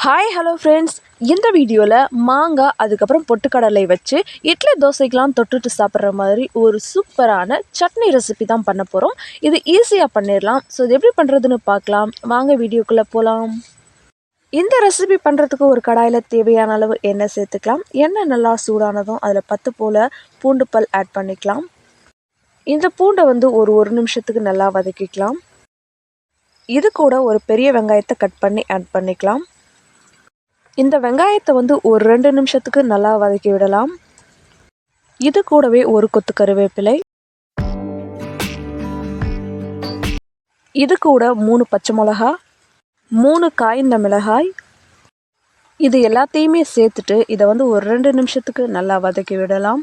Hi hello friends, இந்த வீடியோவில் மாங்காய் அதுக்கப்புறம் பொட்டுக்கடலை வச்சு இட்லி தோசைக்கெலாம் தொட்டுட்டு சாப்பிட்ற மாதிரி ஒரு சூப்பரான சட்னி ரெசிபி தான் பண்ண போகிறோம். இது ஈஸியாக பண்ணிடலாம். ஸோ இது எப்படி பண்ணுறதுன்னு பார்க்கலாம் வாங்க, வீடியோக்குள்ளே போகலாம். இந்த ரெசிபி பண்ணுறதுக்கு ஒரு கடாயில் தேவையான அளவு எண்ணெய் சேர்த்துக்கலாம். எண்ணெய் நல்லா சூடானதும் அதில் 10 போல் பூண்டு பல் ஆட் பண்ணிக்கலாம். இந்த பூண்டை ஒரு நிமிஷத்துக்கு நல்லா வதக்கிக்கலாம். இது கூட ஒரு பெரிய வெங்காயத்தை கட் பண்ணி ஆட் பண்ணிக்கலாம். இந்த வெங்காயத்தை ஒரு 2 நிமிஷத்துக்கு நல்லா வதக்கி விடலாம். இது கூடவே ஒரு கொத்து கருவேப்பிலை, இது கூட 3 பச்சை மிளகா, 3 காய்ந்த மிளகாய், இது எல்லாத்தையுமே சேர்த்துட்டு இதை ஒரு 2 நிமிஷத்துக்கு நல்லா வதக்கி விடலாம்.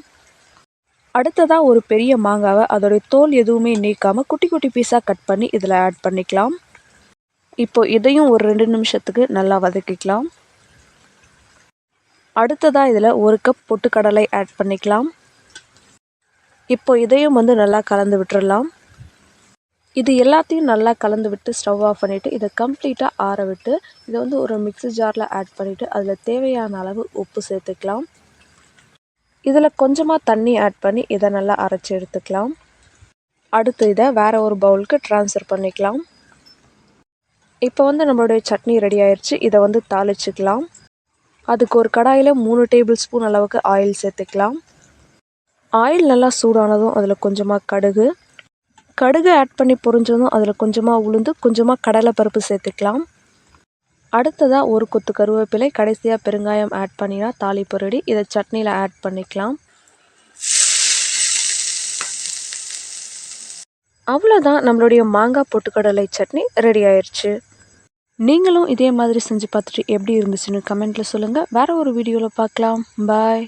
அடுத்ததாக ஒரு பெரிய மாங்காவை அதோடைய தோல் எதுவுமே நீக்காமல் குட்டி குட்டி பீஸாக கட் பண்ணி இதில் ஆட் பண்ணிக்கலாம். இப்போ இதையும் ஒரு 2 நிமிஷத்துக்கு நல்லா வதக்கிக்கலாம். அடுத்ததாக இதில் 1 கப் பொட்டுக்கடலை ஆட் பண்ணிக்கலாம். இப்போ இதையும் நல்லா கலந்து விட்டுறலாம். இது எல்லாத்தையும் நல்லா கலந்து விட்டு ஸ்டவ் ஆஃப் பண்ணிவிட்டு இதை கம்ப்ளீட்டாக ஆற விட்டு இதை ஒரு மிக்ஸி ஜாரில் ஆட் பண்ணிவிட்டு அதில் தேவையான அளவு உப்பு சேர்த்துக்கலாம். இதில் கொஞ்சமாக தண்ணி ஆட் பண்ணி இதை நல்லா அரைச்சி எடுத்துக்கலாம். அடுத்து இதை வேறு ஒரு பவுலுக்கு ட்ரான்ஸ்ஃபர் பண்ணிக்கலாம். இப்போ நம்மளுடைய சட்னி ரெடி ஆயிடுச்சு. இதை தாளிச்சுக்கலாம். அதுக்கு ஒரு கடாயில் 3 டேபிள் ஸ்பூன் அளவுக்கு ஆயில் சேர்த்துக்கலாம். ஆயில் நல்லா சூடானதும் அதில் கொஞ்சமாக கடுகு ஆட் பண்ணி பொரிஞ்சதும் அதில் கொஞ்சமாக உளுந்து, கொஞ்சமாக கடலைப்பருப்பு சேர்த்துக்கலாம். அடுத்ததாக ஒரு கொத்து கருவேப்பிலை, கடைசியாக பெருங்காயம் ஆட் பண்ணினா தாளிப்பு ரெடி. இதை சட்னியில் ஆட் பண்ணிக்கலாம். அவ்வளோதான், நம்மளுடைய மாங்காய் பொட்டுக்கடலை சட்னி ரெடி ஆயிடுச்சு. நீங்களும் இதே மாதிரி செஞ்சு பார்த்துட்டு எப்படி இருந்துச்சுன்னு கமெண்ட்டில் சொல்லுங்கள். வேறு ஒரு வீடியோவில் பார்க்கலாம். பாய்.